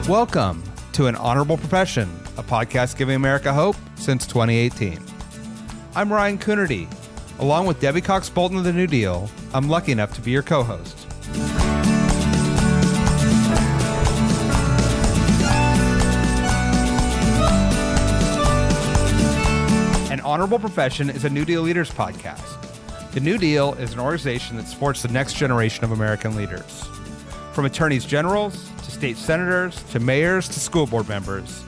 Welcome to An Honorable Profession, a podcast giving America hope since 2018. I'm Ryan Coonerty. Along with Debbie Cox Bolton of the New Deal, I'm lucky enough to be your co-host. An Honorable Profession is a New Deal Leaders podcast. The New Deal is an organization that supports the next generation of American leaders. From attorneys generals to state senators to mayors to school board members,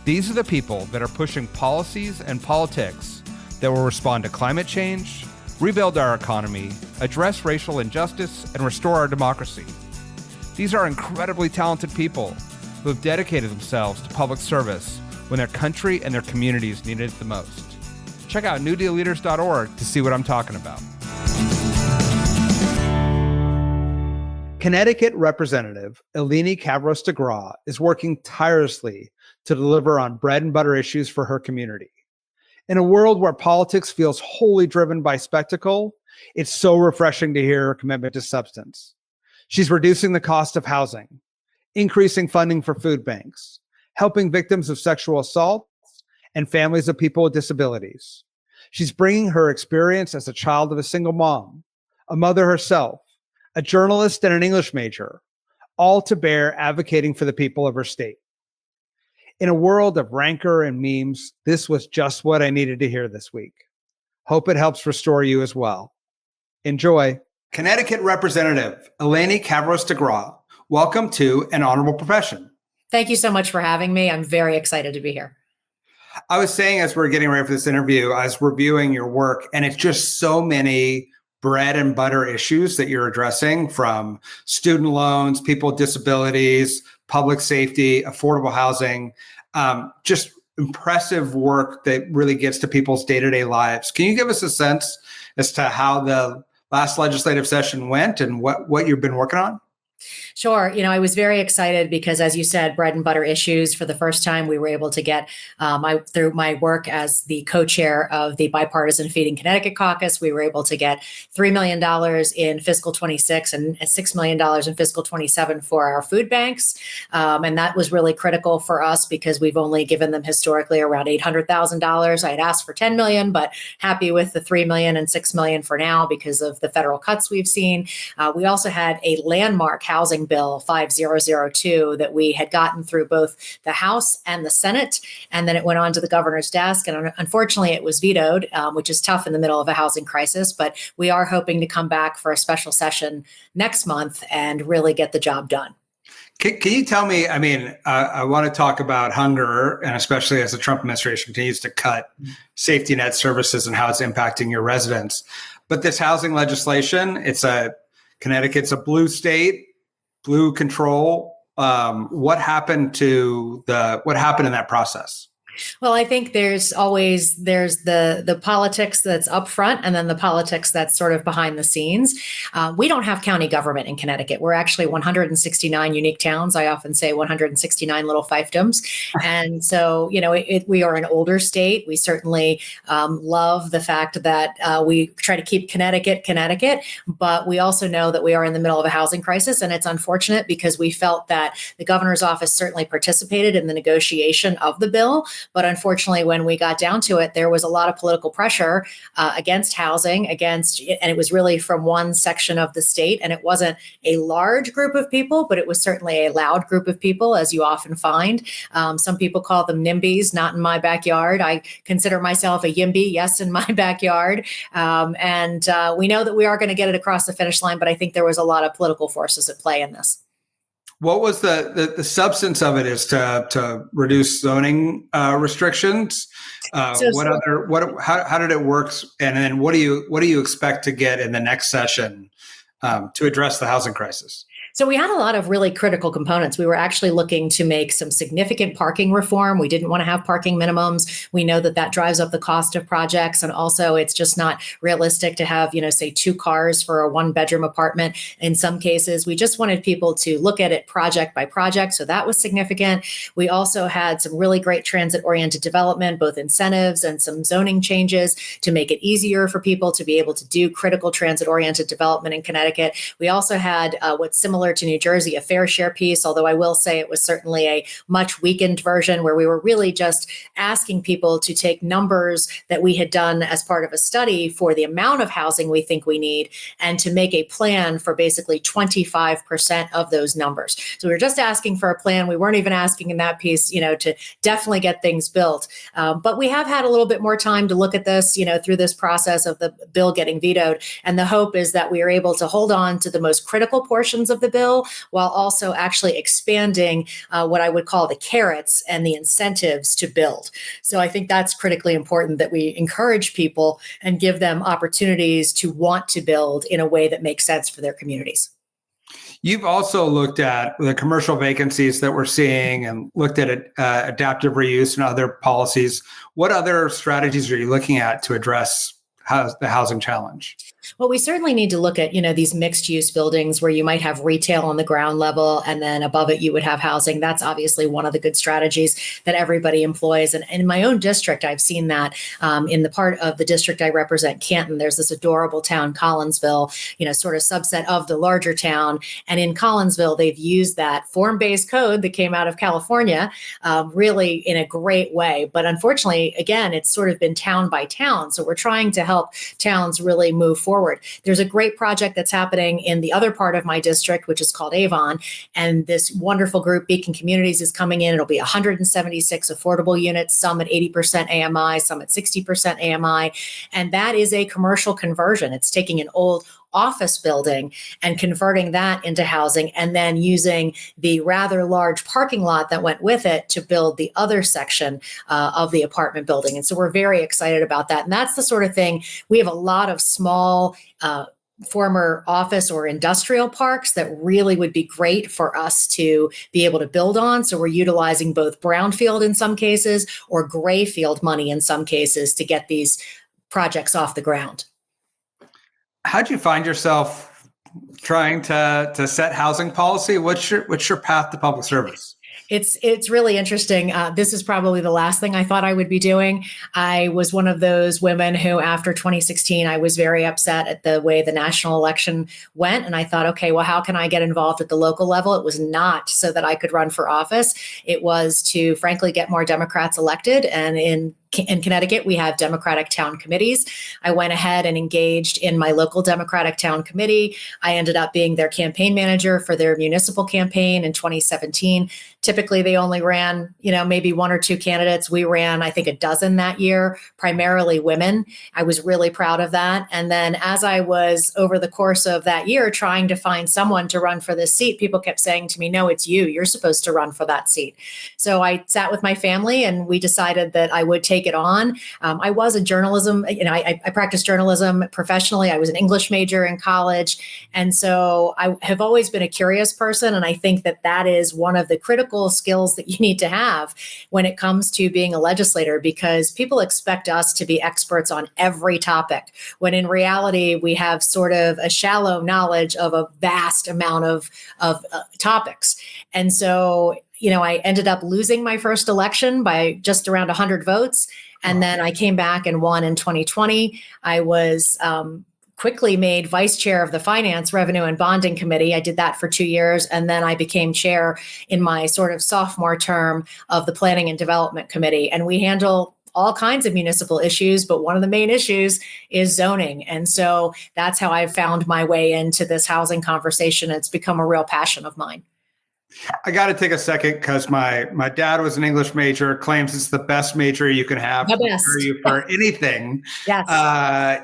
these are the people that are pushing policies and politics that will respond to climate change, rebuild our economy, address racial injustice, and restore our democracy. These are incredibly talented people who have dedicated themselves to public service when their country and their communities needed it the most. Check out newdealleaders.org to see what I'm talking about. Connecticut Representative Eleni Kavros DeGraw is working tirelessly to deliver on bread and butter issues for her community. In a world where politics feels wholly driven by spectacle, it's so refreshing to hear her commitment to substance. She's reducing the cost of housing, increasing funding for food banks, helping victims of sexual assault, and families of people with disabilities. She's bringing her experience as a child of a single mom, a mother herself, a journalist and an English major, all to bear advocating for the people of her state. In a world of rancor and memes, this was just what I needed to hear this week. Hope it helps restore you as well. Enjoy. Connecticut Representative Eleni Kavros DeGraw, welcome to An Honorable Profession. Thank you so much for having me. I'm very excited to be here. I was saying as we're getting ready for this interview, I was reviewing your work, and it's just so many bread and butter issues that you're addressing, from student loans, people with disabilities, public safety, affordable housing, just impressive work that really gets to people's day-to-day lives. Can you give us a sense as to how the last legislative session went and what you've been working on? Sure. I was very excited because, as you said, bread and butter issues. For the first time, we were able to get, through my work as the co-chair of the bipartisan Feeding Connecticut caucus, we were able to get $3 million in fiscal 26 and $6 million in fiscal 27 for our food banks. And that was really critical for us because we've only given them historically around $800,000. I had asked for $10 million, but happy with the $3 million and $6 million for now because of the federal cuts we've seen. We also had a landmark housing bill 5002 that we had gotten through both the House and the Senate, and then it went on to the governor's desk, and unfortunately it was vetoed, which is tough in the middle of a housing crisis, but we are hoping to come back for a special session next month and really get the job done. Can you tell me, I want to talk about hunger, and especially as the Trump administration continues to cut safety net services and how it's impacting your residents. But this housing legislation, Connecticut's a blue state, blue control. What happened in that process? Well, I think there's the politics that's up front and then the politics that's sort of behind the scenes. We don't have county government in Connecticut. We're actually 169 unique towns. I often say 169 little fiefdoms. And so, we are an older state. We certainly love the fact that we try to keep Connecticut, but we also know that we are in the middle of a housing crisis. And it's unfortunate because we felt that the governor's office certainly participated in the negotiation of the bill. But unfortunately, when we got down to it, there was a lot of political pressure against housing, and it was really from one section of the state. And it wasn't a large group of people, but it was certainly a loud group of people, as you often find. Some people call them NIMBYs, not in my backyard. I consider myself a YIMBY, yes, in my backyard. And we know that we are going to get it across the finish line, but I think there was a lot of political forces at play in this. What was the substance of it? Is to reduce zoning restrictions? How did it work? And then what do you expect to get in the next session to address the housing crisis? So we had a lot of really critical components. We were actually looking to make some significant parking reform. We didn't want to have parking minimums. We know that that drives up the cost of projects. And also it's just not realistic to have, say 2 cars for a 1-bedroom apartment. In some cases, we just wanted people to look at it project by project. So that was significant. We also had some really great transit-oriented development, both incentives and some zoning changes to make it easier for people to be able to do critical transit-oriented development in Connecticut. We also had what's similar similar to New Jersey, a fair share piece, although I will say it was certainly a much weakened version where we were really just asking people to take numbers that we had done as part of a study for the amount of housing we think we need and to make a plan for basically 25% of those numbers. So we were just asking for a plan. We weren't even asking in that piece, to definitely get things built. But we have had a little bit more time to look at this, through this process of the bill getting vetoed. And the hope is that we are able to hold on to the most critical portions of the bill while also actually expanding what I would call the carrots and the incentives to build. So I think that's critically important that we encourage people and give them opportunities to want to build in a way that makes sense for their communities. You've also looked at the commercial vacancies that we're seeing and looked at adaptive reuse and other policies. What other strategies are you looking at to address the housing challenge? Well, we certainly need to look at, these mixed use buildings where you might have retail on the ground level and then above it you would have housing. That's obviously one of the good strategies that everybody employs. And in my own district, I've seen that in the part of the district I represent, Canton, there's this adorable town, Collinsville, sort of subset of the larger town. And in Collinsville, they've used that form-based code that came out of California really in a great way. But unfortunately, again, it's sort of been town by town. So we're trying to help towns really move forward. There's a great project that's happening in the other part of my district, which is called Avon. And this wonderful group, Beacon Communities, is coming in. It'll be 176 affordable units, some at 80% AMI, some at 60% AMI. And that is a commercial conversion. It's taking an old office building and converting that into housing and then using the rather large parking lot that went with it to build the other section of the apartment building. And so we're very excited about that. And that's the sort of thing, we have a lot of small former office or industrial parks that really would be great for us to be able to build on. So we're utilizing both brownfield in some cases or gray field money in some cases to get these projects off the ground. How'd you find yourself trying to set housing policy? What's your path to public service? It's really interesting. This is probably the last thing I thought I would be doing. I was one of those women who, after 2016, I was very upset at the way the national election went. And I thought, okay, well, how can I get involved at the local level? It was not so that I could run for office. It was to, frankly, get more Democrats elected. And in Connecticut, we have Democratic town committees. I went ahead and engaged in my local Democratic town committee. I ended up being their campaign manager for their municipal campaign in 2017. Typically, they only ran, maybe one or two candidates. We ran, I think, a dozen that year, primarily women. I was really proud of that. And then as I was, over the course of that year, trying to find someone to run for this seat, people kept saying to me, no, it's you. You're supposed to run for that seat. So I sat with my family and we decided that I would take it on. I was a journalism, I practiced journalism professionally. I was an English major in college. And so I have always been a curious person. And I think that that is one of the critical skills that you need to have when it comes to being a legislator, because people expect us to be experts on every topic, when in reality, we have sort of a shallow knowledge of a vast amount of topics. And so I ended up losing my first election by just around 100 votes. And then I came back and won in 2020. I was quickly made vice chair of the Finance, Revenue, and Bonding Committee. I did that for 2 years. And then I became chair in my sort of sophomore term of the Planning and Development Committee. And we handle all kinds of municipal issues, but one of the main issues is zoning. And so that's how I found my way into this housing conversation. It's become a real passion of mine. I got to take a second because my dad was an English major, claims it's the best major you can have to prepare you for anything. Yes.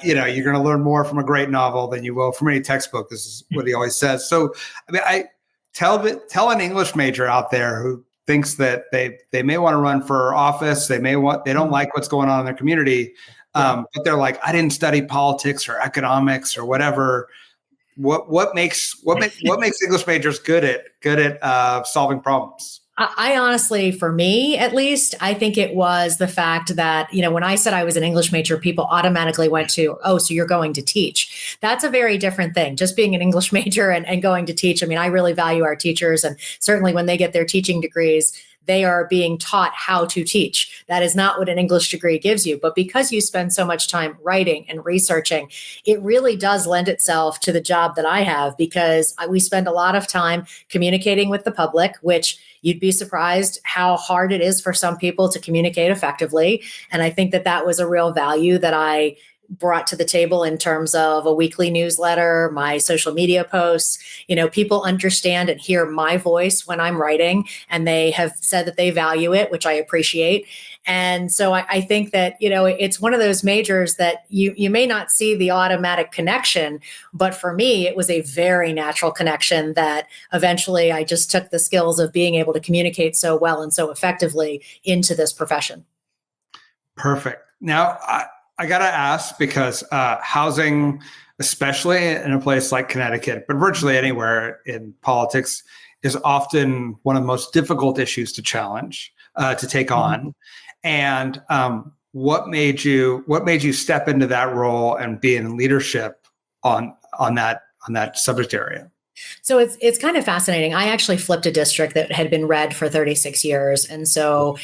You're going to learn more from a great novel than you will from any textbook. This is what he always says. So, I tell an English major out there who thinks that they may want to run for office, they don't like what's going on in their community, but they're like, I didn't study politics or economics or whatever. What makes English majors good at solving problems? I honestly, for me at least, I think it was the fact that, when I said I was an English major, people automatically went to, oh, so you're going to teach. That's a very different thing, just being an English major and going to teach. I mean, I really value our teachers, and certainly when they get their teaching degrees, they are being taught how to teach. That is not what an English degree gives you. But because you spend so much time writing and researching, it really does lend itself to the job that I have, because we spend a lot of time communicating with the public, which you'd be surprised how hard it is for some people to communicate effectively. And I think that that was a real value that I brought to the table in terms of a weekly newsletter, my social media posts. People understand and hear my voice when I'm writing, and they have said that they value it, which I appreciate. And so I think that, it's one of those majors that you may not see the automatic connection, but for me, it was a very natural connection that eventually I just took the skills of being able to communicate so well and so effectively into this profession. Perfect. Now, I got to ask, because housing, especially in a place like Connecticut, but virtually anywhere in politics, is often one of the most difficult issues to challenge, to take on. And what made you step into that role and be in leadership on that subject area? So it's kind of fascinating. I actually flipped a district that had been red for 36 years. And so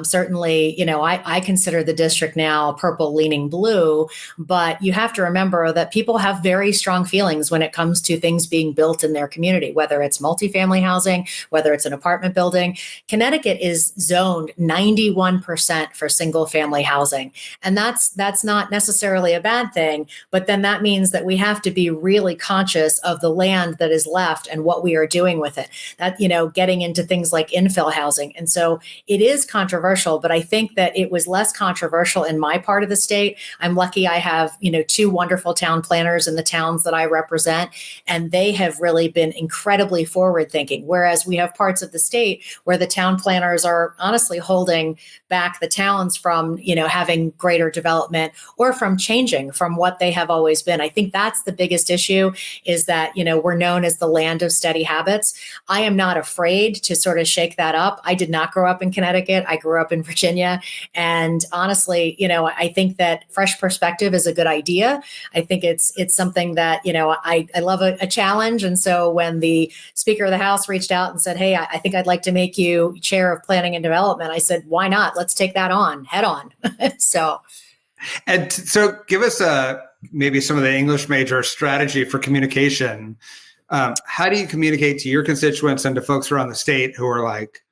certainly, I consider the district now purple leaning blue, but you have to remember that people have very strong feelings when it comes to things being built in their community, whether it's multifamily housing, whether it's an apartment building. Connecticut is zoned 91% for single family housing. And that's not necessarily a bad thing, but then that means that we have to be really conscious of the land that is left and what we are doing with it, that, getting into things like infill housing. And so it is controversial, but I think that it was less controversial in my part of the state. I'm lucky I have, two wonderful town planners in the towns that I represent, and they have really been incredibly forward thinking. Whereas we have parts of the state where the town planners are honestly holding back the towns from, having greater development or from changing from what they have always been. I think that's the biggest issue, is that, we're known as the land of steady habits. I am not afraid to sort of shake that up. I did not grow up in Connecticut. I grew up in Virginia. And honestly, I think that fresh perspective is a good idea. I think it's something that, I love a challenge. And so when the Speaker of the House reached out and said, hey, I think I'd like to make you chair of planning and development, I said, why not? Let's take that on head on. So give us maybe some of the English major strategy for communication. How do you communicate to your constituents and to folks around the state who are like,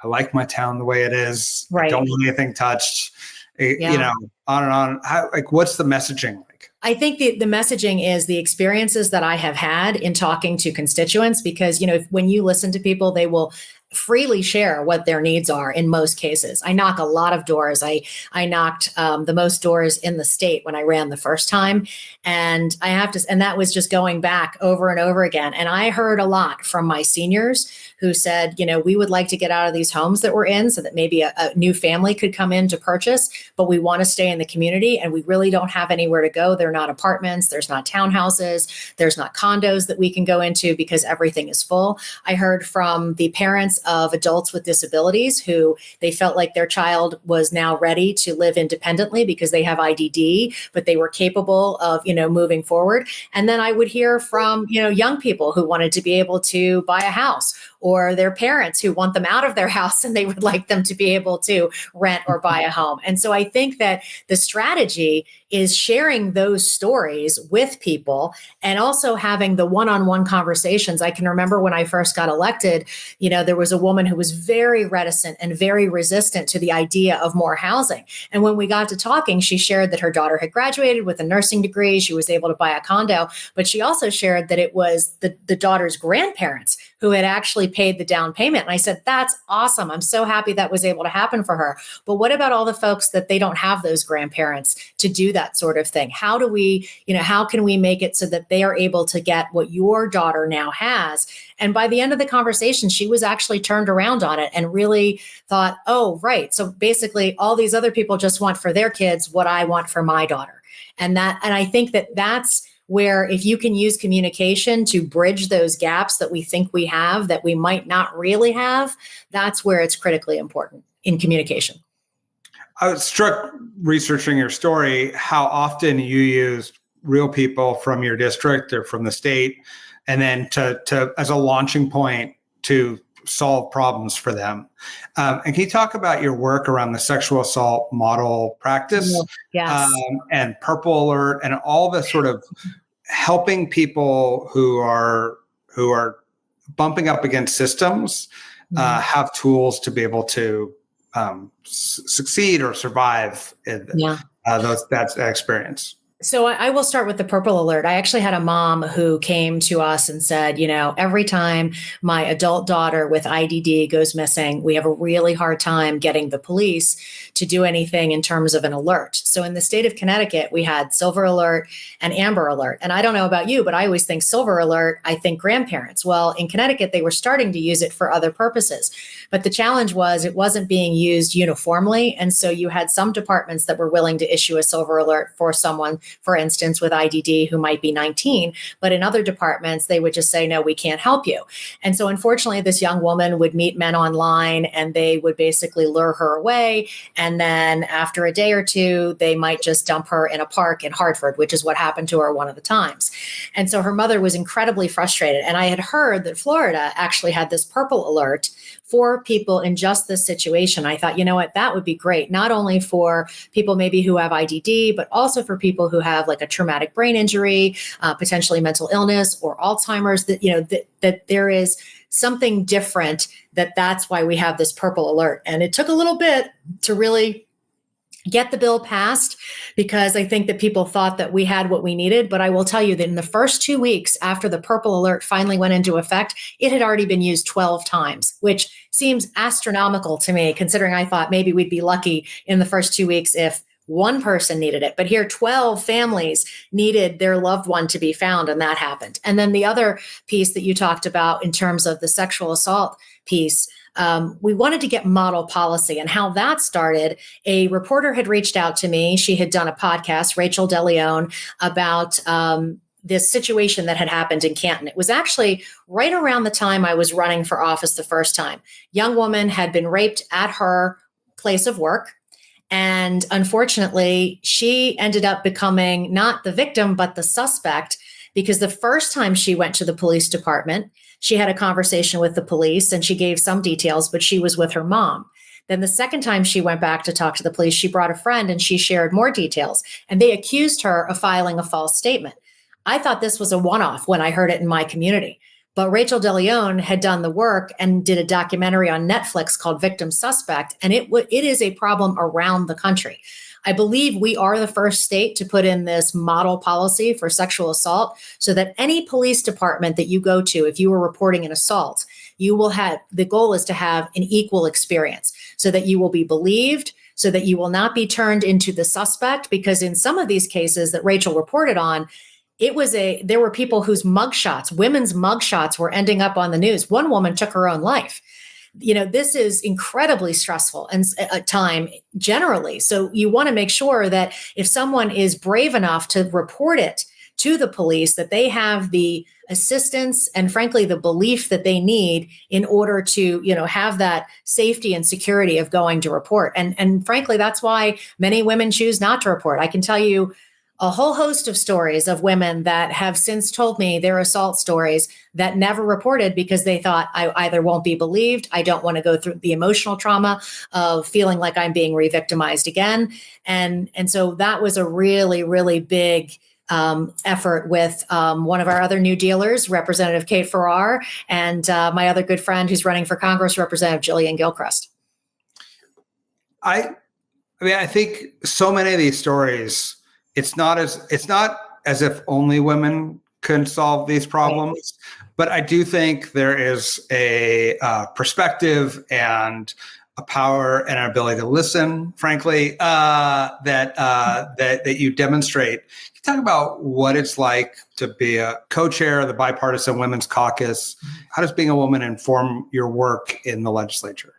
I like my town the way it is. Right. I don't want anything touched, on and on. What's the messaging like? I think the messaging is the experiences that I have had in talking to constituents, because, when you listen to people, they will freely share what their needs are in most cases. I knock a lot of doors. I knocked the most doors in the state when I ran the first time. And and that was just going back over and over again. And I heard a lot from my seniors who said, we would like to get out of these homes that we're in so that maybe a new family could come in to purchase, but we want to stay in the community and we really don't have anywhere to go. They're not apartments. There's not townhouses. There's not condos that we can go into because everything is full. I heard from the parents of adults with disabilities who they felt like their child was now ready to live independently because they have IDD, but they were capable of, moving forward. And then I would hear from, young people who wanted to be able to buy a house, or their parents who want them out of their house and they would like them to be able to rent or buy a home. And so I think that the strategy is sharing those stories with people and also having the one-on-one conversations. I can remember when I first got elected, there was a woman who was very reticent and very resistant to the idea of more housing. And when we got to talking, she shared that her daughter had graduated with a nursing degree. She was able to buy a condo, but she also shared that it was the daughter's grandparents who had actually paid the down payment. And I said, that's awesome. I'm so happy that was able to happen for her. But what about all the folks that they don't have those grandparents to do that sort of thing? How do we, how can we make it so that they are able to get what your daughter now has? And by the end of the conversation, she was actually turned around on it and really thought, oh, right. So basically all these other people just want for their kids what I want for my daughter. And I think that that's where if you can use communication to bridge those gaps that we think we have, that we might not really have, that's where it's critically important in communication. I was struck researching your story, how often you use real people from your district or from the state, and then to as a launching point to solve problems for them. And can you talk about your work around the sexual assault model practice, Yes. and Purple Alert, and all the sort of helping people who are bumping up against systems have tools to be able to succeed or survive in that experience? So I will start with the Purple Alert. I actually had a mom who came to us and said, every time my adult daughter with IDD goes missing, we have a really hard time getting the police to do anything in terms of an alert. So in the state of Connecticut, we had Silver Alert and Amber Alert. And I don't know about you, but I always think Silver Alert, I think grandparents. Well, in Connecticut, they were starting to use it for other purposes. But the challenge was it wasn't being used uniformly. And so you had some departments that were willing to issue a Silver Alert for someone, for instance, with IDD who might be 19, but in other departments, they would just say, no, we can't help you. And so unfortunately, this young woman would meet men online and they would basically lure her away. And then after a day or two, they might just dump her in a park in Hartford, which is what happened to her one of the times. And so her mother was incredibly frustrated. And I had heard that Florida actually had this Purple Alert for people in just this situation. I thought, that would be great, not only for people maybe who have IDD, but also for people who have like a traumatic brain injury, potentially mental illness or Alzheimer's, that there is something different, that's why we have this Purple Alert. And it took a little bit to really get the bill passed, because I think that people thought that we had what we needed. But I will tell you that in the first 2 weeks after the Purple Alert finally went into effect, it had already been used 12 times, which seems astronomical to me, considering I thought maybe we'd be lucky in the first 2 weeks if one person needed it. But here, 12 families needed their loved one to be found, and that happened. And then the other piece that you talked about in terms of the sexual assault piece, we wanted to get model policy, and how that started. A reporter had reached out to me. She had done a podcast, Rachel DeLeon, about this situation that had happened in Canton. It was actually right around the time I was running for office the first time. Young woman had been raped at her place of work. And unfortunately, she ended up becoming not the victim, but the suspect, because the first time she went to the police department, she had a conversation with the police and she gave some details, but she was with her mom. Then the second time she went back to talk to the police, she brought a friend and she shared more details, and they accused her of filing a false statement. I thought this was a one-off when I heard it in my community. But Rachel DeLeon had done the work and did a documentary on Netflix called Victim Suspect, and it is a problem around the country. I believe we are the first state to put in this model policy for sexual assault, so that any police department that you go to, if you were reporting an assault, you will have, the goal is to have an equal experience, so that you will be believed, so that you will not be turned into the suspect. Because in some of these cases that Rachel reported on, there were people whose mugshots, women's mugshots, were ending up on the news. One woman took her own life. This is incredibly stressful and time generally. So you want to make sure that if someone is brave enough to report it to the police, that they have the assistance and frankly, the belief that they need in order to, have that safety and security of going to report. And frankly, that's why many women choose not to report. I can tell you a whole host of stories of women that have since told me their assault stories that never reported because they thought, I either won't be believed, I don't want to go through the emotional trauma of feeling like I'm being re-victimized again. And so that was a really, really big effort with one of our other new dealers, Representative Kate Farrar, and my other good friend who's running for Congress, Representative Jillian Gilchrist. I think so many of these stories, it's not as if only women can solve these problems, but I do think there is a perspective and a power and an ability to listen, frankly, that you demonstrate. Can you talk about what it's like to be a co-chair of the Bipartisan Women's Caucus? How does being a woman inform your work in the legislature?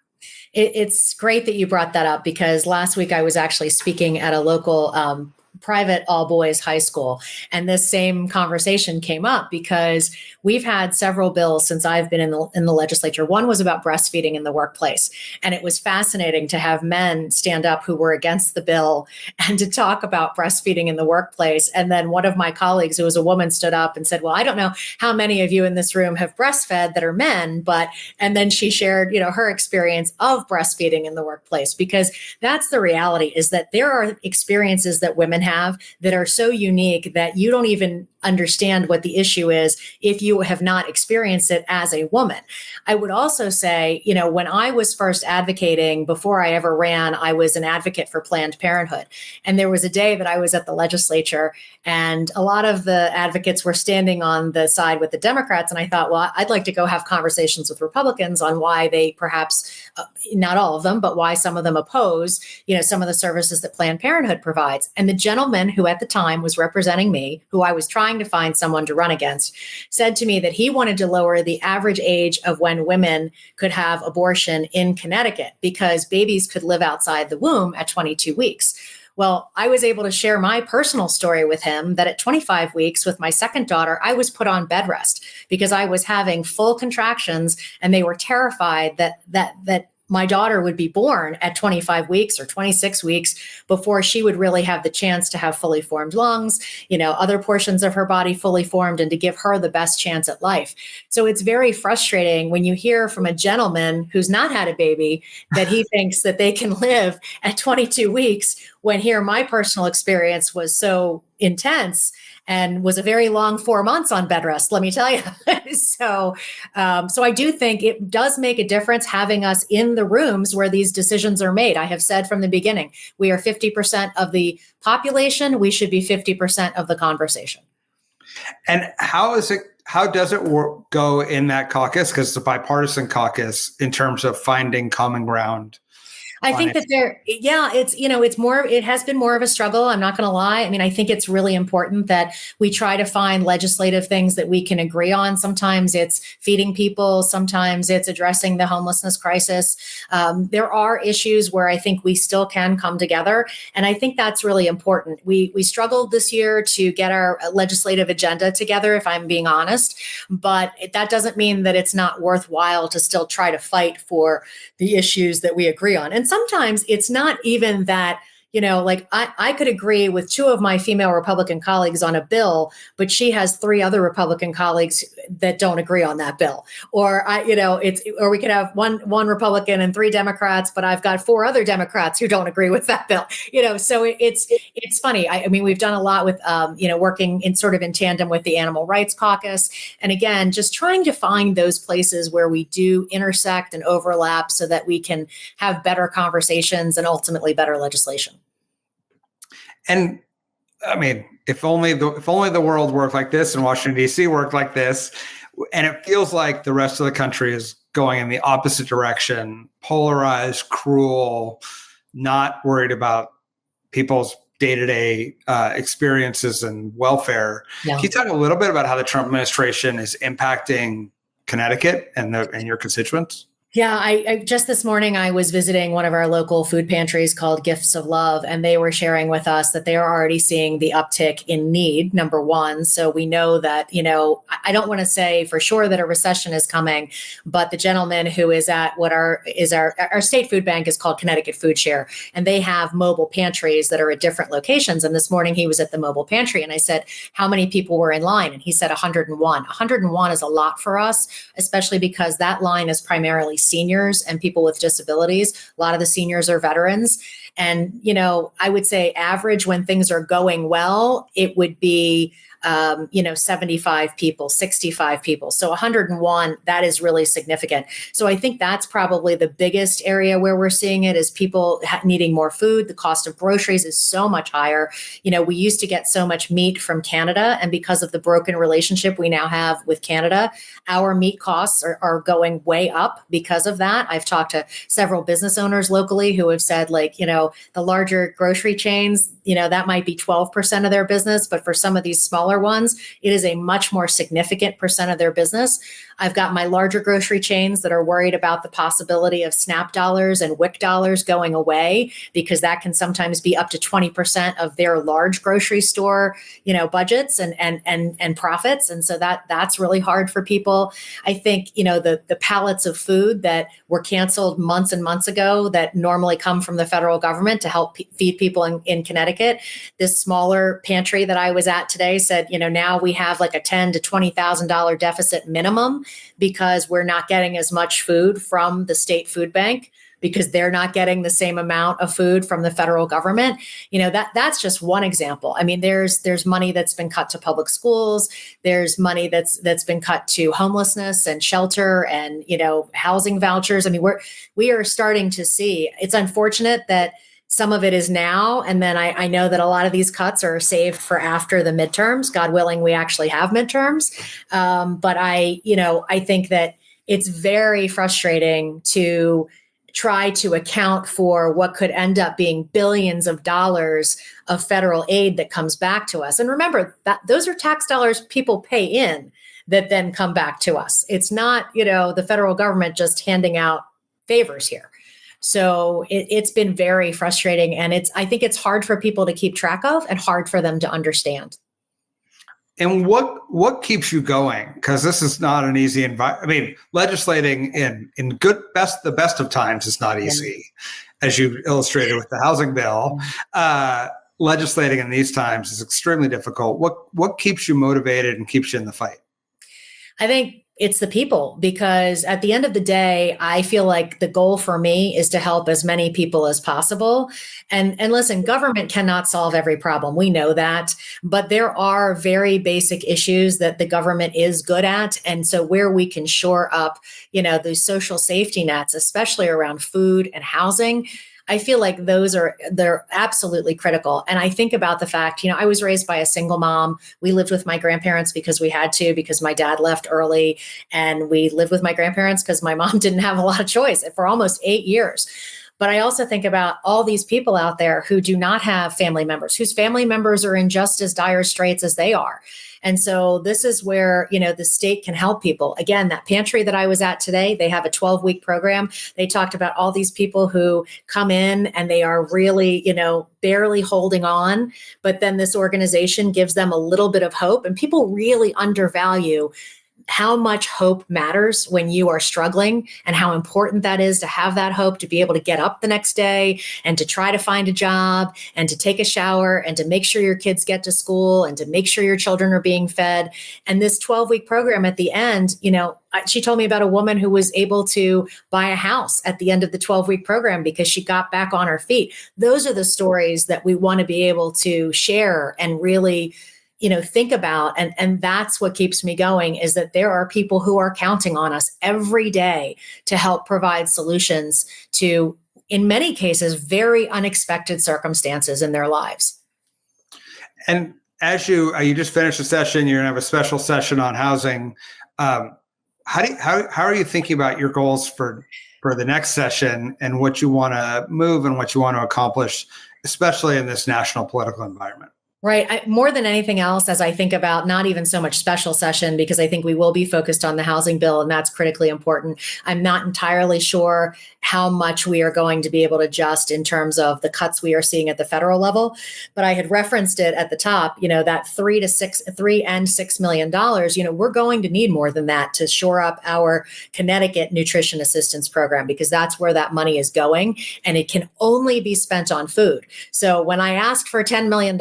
It's great that you brought that up, because last week I was actually speaking at a local private all boys high school. And this same conversation came up because we've had several bills since I've been in the legislature. One was about breastfeeding in the workplace. And it was fascinating to have men stand up who were against the bill and to talk about breastfeeding in the workplace. And then one of my colleagues, who was a woman, stood up and said, well, I don't know how many of you in this room have breastfed that are men, and then she shared, her experience of breastfeeding in the workplace, because that's the reality, is that there are experiences that women have that are so unique that you don't even understand what the issue is if you have not experienced it as a woman. I would also say, when I was first advocating, before I ever ran, I was an advocate for Planned Parenthood. And there was a day that I was at the legislature and a lot of the advocates were standing on the side with the Democrats. And I thought, well, I'd like to go have conversations with Republicans on why they perhaps, not all of them, but why some of them oppose, some of the services that Planned Parenthood provides. And the gentleman who at the time was representing me, who I was trying to find someone to run against, said to me that he wanted to lower the average age of when women could have abortion in Connecticut because babies could live outside the womb at 22 weeks. Well, I was able to share my personal story with him that at 25 weeks with my second daughter, I was put on bed rest because I was having full contractions and they were terrified that my daughter would be born at 25 weeks or 26 weeks before she would really have the chance to have fully formed lungs, other portions of her body fully formed, and to give her the best chance at life. So it's very frustrating when you hear from a gentleman who's not had a baby that he thinks that they can live at 22 weeks, when here my personal experience was so intense and was a very long 4 months on bed rest, let me tell you. So I do think it does make a difference having us in the rooms where these decisions are made. I have said from the beginning, we are 50% of the population. We should be 50% of the conversation. And how does it go in that caucus? Because it's a bipartisan caucus in terms of finding common ground. I think that it has been more of a struggle. I'm not going to lie. I mean, I think it's really important that we try to find legislative things that we can agree on. Sometimes it's feeding people. Sometimes it's addressing the homelessness crisis. There are issues where I think we still can come together. And I think that's really important. We struggled this year to get our legislative agenda together, if I'm being honest, but that doesn't mean that it's not worthwhile to still try to fight for the issues that we agree on. And sometimes it's not even that, I could agree with two of my female Republican colleagues on a bill, but she has three other Republican colleagues that don't agree on that bill. Or we could have one Republican and three Democrats, but I've got four other Democrats who don't agree with that bill. So it's funny. I mean, we've done a lot with working in tandem with the Animal Rights Caucus, and again, just trying to find those places where we do intersect and overlap, so that we can have better conversations and ultimately better legislation. And I mean, if only the world worked like this and Washington, D.C. worked like this, and it feels like the rest of the country is going in the opposite direction, polarized, cruel, not worried about people's day-to-day experiences and welfare. Yeah. Can you talk a little bit about how the Trump administration is impacting Connecticut and your constituents? Yeah, I just this morning, I was visiting one of our local food pantries called Gifts of Love, and they were sharing with us that they are already seeing the uptick in need, number one. So we know that, I don't want to say for sure that a recession is coming, but the gentleman who is at our state food bank is called Connecticut Food Share, and they have mobile pantries that are at different locations. And this morning he was at the mobile pantry, and I said, how many people were in line? And he said 101. 101 is a lot for us, especially because that line is primarily seniors and people with disabilities. A lot of the seniors are veterans. And, I would say average when things are going well, it would be 75 people, 65 people. So 101, that is really significant. So I think that's probably the biggest area where we're seeing it, is people needing more food. The cost of groceries is so much higher. We used to get so much meat from Canada, and because of the broken relationship we now have with Canada, our meat costs are going way up because of that. I've talked to several business owners locally who have said, the larger grocery chains, that might be 12% of their business, but for some of these smaller smaller ones, it is a much more significant percent of their business. I've got my larger grocery chains that are worried about the possibility of SNAP dollars and WIC dollars going away, because that can sometimes be up to 20% of their large grocery store, budgets and profits. And so that's really hard for people. I think, the pallets of food that were canceled months and months ago that normally come from the federal government to help feed people in Connecticut. This smaller pantry that I was at today said, now we have like a $10,000 to $20,000 deficit minimum, because we're not getting as much food from the state food bank, because they're not getting the same amount of food from the federal government. That's just one example. I mean, there's money that's been cut to public schools. There's money that's been cut to homelessness and shelter and, housing vouchers. I mean, we are starting to see, it's unfortunate that some of it is now. And then I know that a lot of these cuts are saved for after the midterms. God willing, we actually have midterms. But I think that it's very frustrating to try to account for what could end up being billions of dollars of federal aid that comes back to us. And remember that those are tax dollars people pay in that then come back to us. It's not, the federal government just handing out favors here. So it's been very frustrating. And I think it's hard for people to keep track of and hard for them to understand. And what keeps you going? Because this is not an easy environment. I mean, legislating in the best of times is not easy, as you illustrated with the housing bill. Legislating in these times is extremely difficult. What keeps you motivated and keeps you in the fight? I think it's the people, because at the end of the day, I feel like the goal for me is to help as many people as possible. And listen, government cannot solve every problem. We know that, but there are very basic issues that the government is good at. And so where we can shore up, those social safety nets, especially around food and housing, I feel like they're absolutely critical. And I think about the fact, I was raised by a single mom. We lived with my grandparents because we had to, because my dad left early, and we lived with my grandparents because my mom didn't have a lot of choice for almost 8 years. But I also think about all these people out there who do not have family members, whose family members are in just as dire straits as they are. And so this is where, the state can help people. Again, that pantry that I was at today, they have a 12-week program. They talked about all these people who come in and they are really, barely holding on. But then this organization gives them a little bit of hope. And people really undervalue how much hope matters when you are struggling, and how important that is to have that hope, to be able to get up the next day and to try to find a job and to take a shower and to make sure your kids get to school and to make sure your children are being fed. And this 12-week program at the end, she told me about a woman who was able to buy a house at the end of the 12-week program because she got back on her feet. Those are the stories that we want to be able to share and really think about. And that's what keeps me going, is that there are people who are counting on us every day to help provide solutions to, in many cases, very unexpected circumstances in their lives. And as you just finished a session, you're going to have a special session on housing. How are you thinking about your goals for the next session, and what you want to move and what you want to accomplish, especially in this national political environment? Right. More than anything else, as I think about not even so much special session, because I think we will be focused on the housing bill, and that's critically important. I'm not entirely sure how much we are going to be able to adjust in terms of the cuts we are seeing at the federal level. But I had referenced it at the top, that $3 and $6 million, we're going to need more than that to shore up our Connecticut nutrition assistance program, because that's where that money is going, and it can only be spent on food. So when I asked for $10 million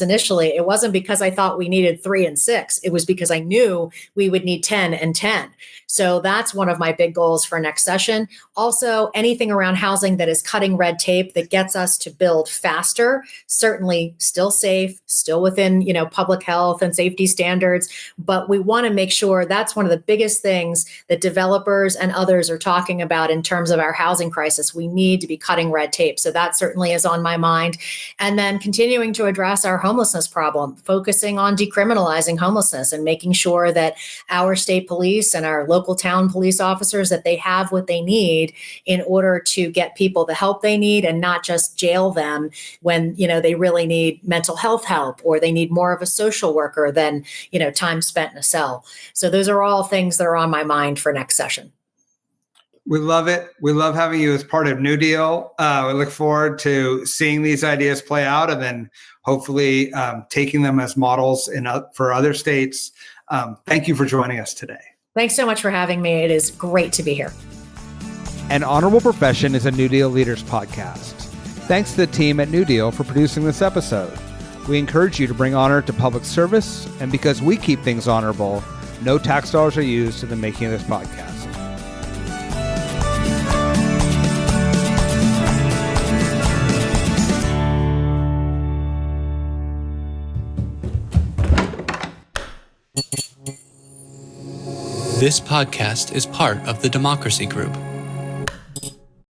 initially, it wasn't because I thought we needed 3 and 6. It was because I knew we would need 10 and 10. So that's one of my big goals for next session. Also, anything around housing that is cutting red tape that gets us to build faster, certainly still safe, still within, public health and safety standards. But we want to make sure that's one of the biggest things that developers and others are talking about in terms of our housing crisis. We need to be cutting red tape. So that certainly is on my mind. And then continuing to address our homelessness homelessness problem, focusing on decriminalizing homelessness and making sure that our state police and our local town police officers, that they have what they need in order to get people the help they need and not just jail them when, they really need mental health help or they need more of a social worker than, time spent in a cell. So those are all things that are on my mind for next session. We love it. We love having you as part of New Deal. We look forward to seeing these ideas play out and then hopefully taking them as models for other states. Thank you for joining us today. Thanks so much for having me. It is great to be here. An Honorable Profession is a New Deal Leaders podcast. Thanks to the team at New Deal for producing this episode. We encourage you to bring honor to public service, and because we keep things honorable, no tax dollars are used in the making of this podcast. This podcast is part of the Democracy Group.